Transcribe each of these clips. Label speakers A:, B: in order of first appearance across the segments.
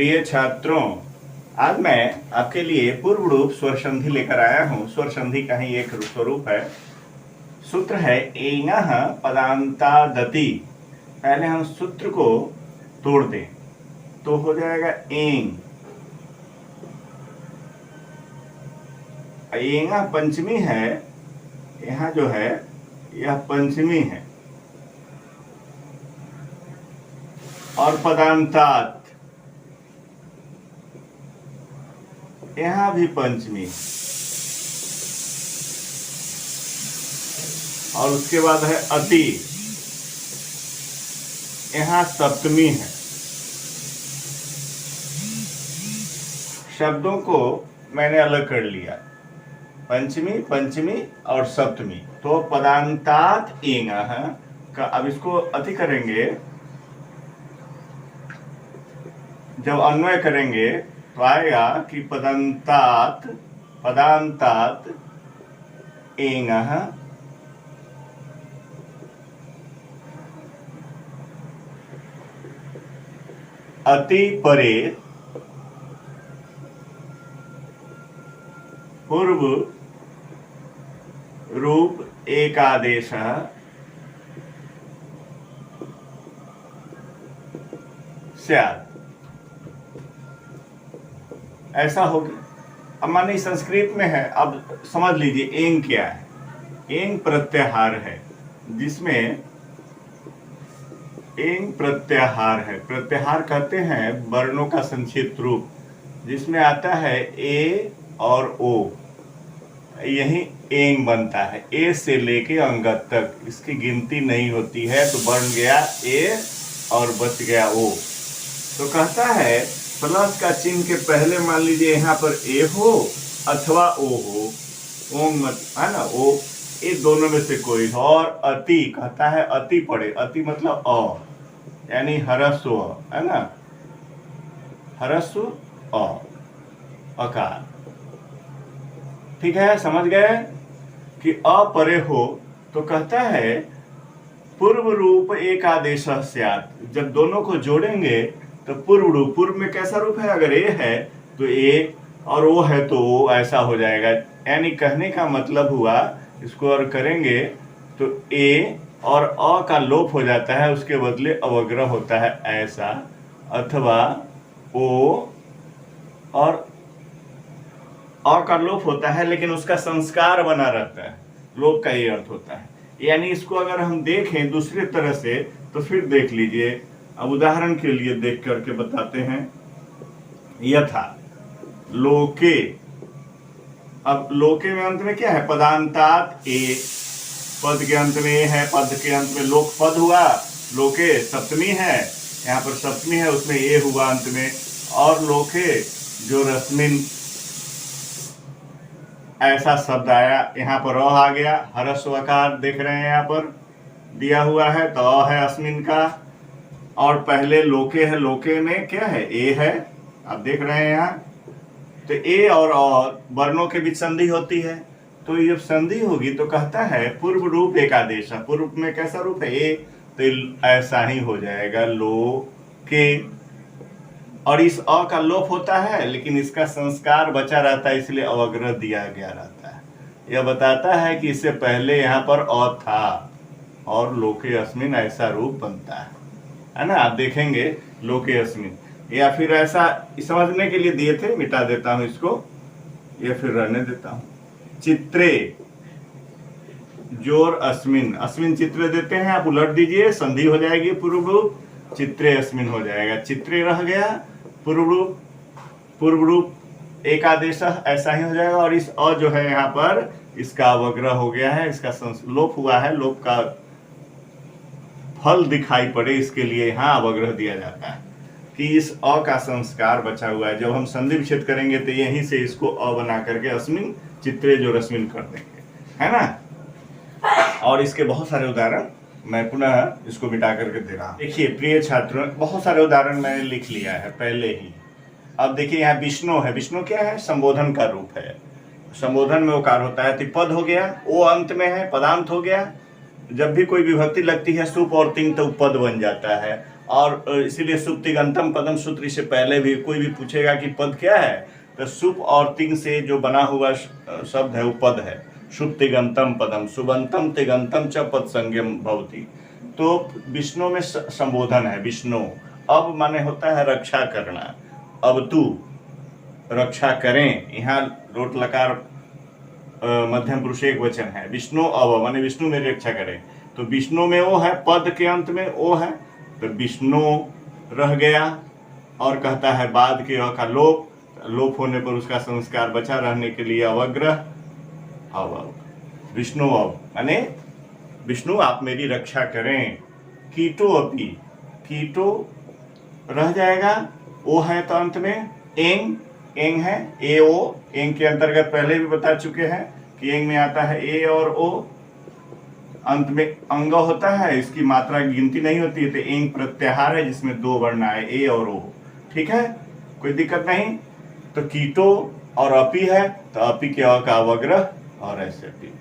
A: प्रिय छात्रों, आज मैं आपके लिए पूर्व रूप स्वर संधि लेकर आया हूं। स्वर संधि का ही एक स्वरूप है। सूत्र है एङः पदान्तादति। पहले हम सूत्र को तोड़ दें तो हो जाएगा एङ। एङः पंचमी है, यहाँ जो है यह पंचमी है, और पदान्तात यहां भी पंचमी, और उसके बाद है अति, यहां सप्तमी है। शब्दों को मैंने अलग कर लिया, पंचमी, पंचमी और सप्तमी। तो पदान्तात एङः का अब इसको अति करेंगे, जब अन्वय करेंगे तो आएगा कि पदान्तात एङः अति परे पूर्व रूप एकादेशः स्यात्। ऐसा होगा। अब मानिए संस्कृत में है, अब समझ लीजिए एङ क्या है। एङ प्रत्याहार है, जिसमें एङ प्रत्याहार है। प्रत्याहार कहते हैं वर्णों का संक्षिप्त रूप, जिसमें आता है ए और ओ, यही एङ बनता है। ए से लेके अंगत तक इसकी गिनती नहीं होती है, तो बन गया ए और बच गया ओ। तो कहता है प्लस का चिन्ह के पहले मान लीजिए यहाँ पर ए हो अथवा ओ हो, ओम मत है ना, ओ, ये दोनों में से कोई हो। और अति कहता है अति पड़े, अति मतलब अ, यानी ह्रस्व है ना, ह्रस्व अ, अकार। ठीक है, समझ गए कि अ परे हो तो कहता है पूर्व रूप एकादेशः स्यात्। जब दोनों को जोड़ेंगे तो पूर्व रूप, पूर्व में कैसा रूप है, अगर ए है तो ए और ओ है तो ओ, ऐसा हो जाएगा। यानी कहने का मतलब हुआ, इसको और करेंगे तो ए और अ का लोप हो जाता है, उसके बदले अवग्रह होता है ऐसा, अथवा ओ और अ का लोप होता है लेकिन उसका संस्कार बना रहता है। लोप का ये अर्थ होता है। यानी इसको अगर हम देखें दूसरी तरह से तो फिर देख लीजिए। अब उदाहरण के लिए देख करके बताते हैं। यथा लोके, अब लोके में अंत में क्या है, पदान्तात ए, पद के अंत में ए है, पद के अंत में लोक पद हुआ। लोके सप्तमी है, यहाँ पर सप्तमी है, उसमें ए हुआ अंत में। और लोके जो रश्मिन ऐसा शब्द आया, यहाँ पर अ आ गया, ह्रस्वकार देख रहे हैं यहाँ पर दिया हुआ है, तो अ है अस्मिन का। और पहले लोके है, लोके में क्या है, ए है, आप देख रहे हैं यहाँ। तो ए और अ वर्णों के बीच संधि होती है, तो जब संधि होगी तो कहता है पूर्व रूप एकादेश। पूर्व में कैसा रूप है, ए, तो ऐसा ही हो जाएगा लोके। और इस अ का लोप होता है लेकिन इसका संस्कार बचा रहता है, इसलिए अवग्रह दिया गया रहता है। यह बताता है कि इससे पहले यहाँ पर अ था और लोके अस्मिन ऐसा रूप बनता है ना। आप देखेंगे लोके अस्मिन, या फिर ऐसा समझने के लिए दिए थे, मिटा देता हूं इसको, या फिर रहने देता हूं। चित्रे जोर अस्मिन, अस्मिन चित्रे देते हैं, आप उलट दीजिए, संधि हो जाएगी, पूर्व रूप चित्रे अस्मिन हो जाएगा। चित्रे रह गया, पूर्व रूप एकादेश ऐसा ही हो जाएगा। और इस अ जो है यहाँ पर इसका अवग्रह हो गया है, इसका लोप हुआ है, लोप का फल दिखाई पड़े इसके लिए यहाँ अवग्रह दिया जाता है कि इस अ का संस्कार बचा हुआ है। जब हम संधि विच्छेद करेंगे तो यहीं से इसको अ बना करके अस्मिन चित्रे जो रश्मिन कर देंगे, है ना। और इसके बहुत सारे उदाहरण मैं पुनः इसको मिटा करके दे रहा हूं। देखिए प्रिय छात्रों, बहुत सारे उदाहरण मैंने लिख लिया है पहले ही। अब देखिए यहाँ विष्णु है, विष्णु क्या है, संबोधन का रूप है। संबोधन में ओकार होता है, तिपद हो गया, ओ अंत में है, पदांत हो गया। जब भी कोई विभक्ति लगती है सुप और तिंग तो पद बन जाता है। और इसीलिए सुप तिङंतम पदम सूत्र से पहले भी कोई भी पूछेगा कि पद क्या है, तो सुप और तिंग से जो बना हुआ शब्द है वो पद है। सुप तिङंतम पदम सुबंतम तिङंतम च पद संज्ञम भवति। तो विष्णु में संबोधन है। विष्णु अब माने होता है रक्षा करना। अब तू रक्षा करें, यहाँ लोट लकार मध्यम पुरुष एक वचन है। विष्णु अब माने विष्णु मेरी रक्षा करें, तो विष्णु में वो है, पद के अंत में वो है, तो विष्णु रह गया। और कहता है बाद के अ का लोप, लोप होने पर उसका संस्कार बचा रहने के लिए अवग्रह। अब विष्णु अब माने विष्णु आप मेरी रक्षा करें। कीटो अपी, कीटो रह जाएगा, ओ है तो अंत में एंग, एंग है ए ओ, एंग के अंतर्गत पहले भी बता चुके हैं कि एंग में आता है ए और ओ, अंत में अंग होता है, इसकी मात्रा की गिनती नहीं होती है, तो एंग प्रत्याहार है जिसमें दो वर्ण आए ए और ओ। ठीक है, कोई दिक्कत नहीं। तो कीटो और अपी है, तो अपी के अ का अवग्रह और ऐसे अपी।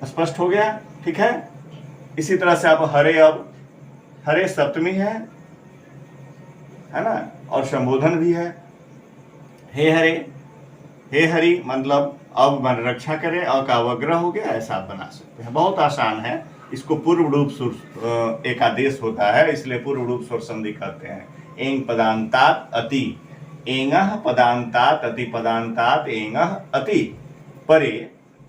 A: स्पष्ट हो गया? ठीक है। इसी तरह से आप हरे, अब हरे सप्तमी है ना, और संबोधन भी है। हे हरे, हे हरि मतलब अब मन रक्षा करे, अ का अवग्रह हो गया, ऐसा आप बना सकते हैं। बहुत आसान है। इसको पूर्व रूप सुर एकादेश होता है, इसलिए पूर्व रूप स्वर संधि कहते हैं। एंग पदांतात अति, एंगः पदांतात अति, पदांतात एंगः अति परे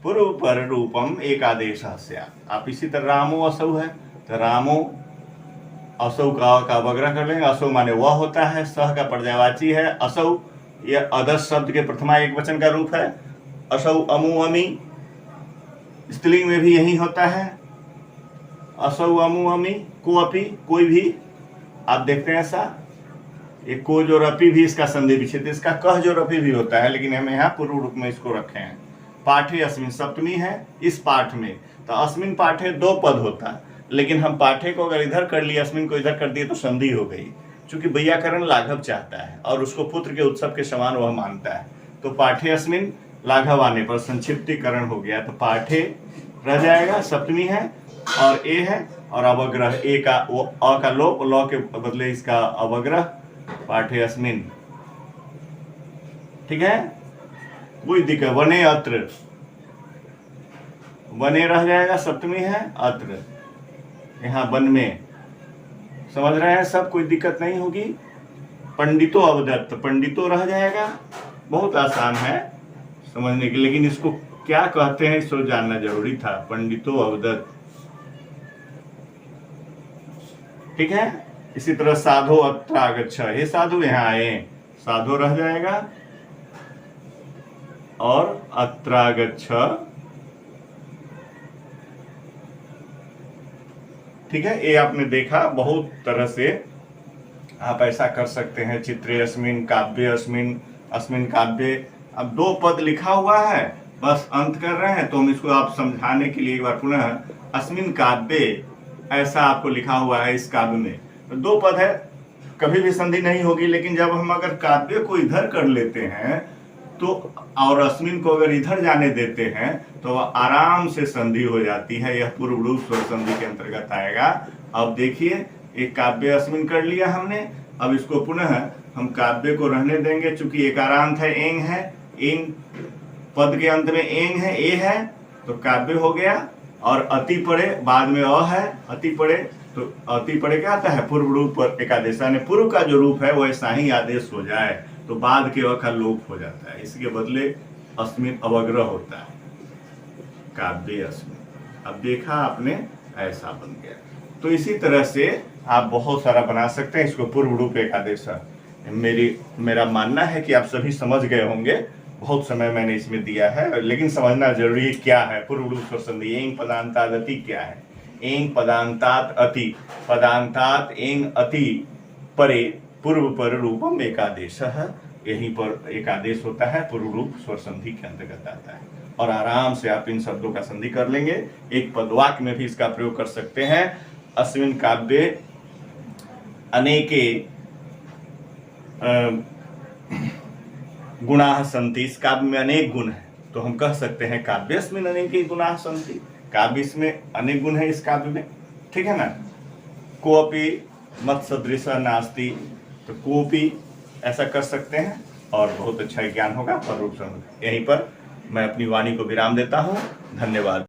A: पूर्व पर रूपम एकादेश। आप इसी तरह रामो असौ है, तो रामो असौ का अवग्रह कर लेंगे। असौ माने वह होता है, सह का पर्यायवाची है। असौ यह अदस शब्द के प्रथमा एक वचन का रूप है। असौ अमु अमी, स्त्रीलिंग में भी यही होता है। असौ अमु अमी को अपी, कोई भी आप देखते हैं ऐसा, एक को जो रपी भी इसका संधि विच्छेद, इसका कह जो रपी भी होता है, लेकिन हम यहाँ पूर्व रूप में इसको रखे हैं। पाठे अस्मिन सप्तमी है इस पाठ में, तो अस्मिन पाठे दो पद होता है, लेकिन हम पाठे को अगर इधर कर लिए, अस्मिन को इधर कर दिए तो संधि हो गई। चूंकि वैयाकरण लाघव चाहता है और उसको पुत्र के उत्सव के समान वह मानता है, तो पाठे अस्मिन लाघव आने पर संक्षिप्तीकरण हो गया, तो पाठे रह जाएगा, सप्तमी है और ए है, और अवग्रह ए का वो अ का लोप, लौ के बदले इसका अवग्रह, पाठे अस्मिन। ठीक है, कोई दिक्कत। वने अत्र, वने रह जाएगा, सप्तमी है, अत्र यहाँ वन में, समझ रहे हैं सब, कोई दिक्कत नहीं होगी। पंडितो अवदत्त, पंडितो रह जाएगा, बहुत आसान है समझने के, लेकिन इसको क्या कहते हैं इसको जानना जरूरी था। पंडितो अवदत्त, ठीक है। इसी तरह साधो अत्र आगच्छ, हे साधु यहाँ आए, साधो रह जाएगा और अत्र आगच्छ। ठीक है, ये आपने देखा बहुत तरह से आप ऐसा कर सकते हैं। चित्रे अस्मिन, काव्य अस्मिन, अस्मिन काव्य। अब दो पद लिखा हुआ है, बस अंत कर रहे हैं, तो हम इसको आप समझाने के लिए एक बार पुनः, अस्मिन काव्य ऐसा आपको लिखा हुआ है इस काव्य में, तो दो पद है, कभी भी संधि नहीं होगी। लेकिन जब हम अगर काव्य को इधर कर लेते हैं तो, और अस्मिन को अगर इधर जाने देते हैं तो आराम से संधि हो जाती है। यह पूर्व रूप स्वर संधि के अंतर्गत आएगा। अब देखिए, एक काव्य अस्मिन कर लिया हमने, अब इसको पुनः हम काव्य को रहने देंगे, चूंकि एकारांत है, एंग है, एंग पद के अंत में एंग है, ए है, तो काव्य हो गया। और अति पड़े बाद में अ है, अति पड़े, तो अति पड़े क्या आता है, पूर्व रूप पर एकादेश, यानी पूर्व का जो रूप है वो ऐसा ही आदेश हो जाए तो बाद के अ का लोप हो जाता है, इसके बदले अस्मिन अवग्रह होता है, काव्य अस्मिन। अब देखा आपने, ऐसा बन गया। तो इसी तरह से आप बहुत सारा बना सकते हैं। इसको पूर्व रूप एकादेश, मेरा मानना है कि आप सभी समझ गए होंगे, बहुत समय मैंने इसमें दिया है, लेकिन समझना जरूरी क्या है। पूर्व रूप स्वर संधि, एंग पदांतात अति क्या है, एंग पदांतात अति, पदांतात एंग अति परे पूर्व पर रूपम एकादेश, यहीं पर एकादेश होता है, पूर्व रूप स्वर संधि के अंतर्गत आता है। और आराम से आप इन शब्दों का संधि कर लेंगे। एक पदवाक्य में भी इसका प्रयोग कर सकते हैं। अस्मिन काव्ये अनेके गुणाः सन्ति, इस काव्य में अनेक गुण है, तो हम कह सकते हैं काव्यस्मिन् अनेके गुणाः सन्ति, काव्य इसमें अनेक गुण है इस काव्य में। ठीक है ना। कोऽपि मत सदृश नास्ति, तो कोपी ऐसा कर सकते हैं और बहुत अच्छा ज्ञान होगा। पर यहीं पर मैं अपनी वाणी को विराम देता हूँ। धन्यवाद।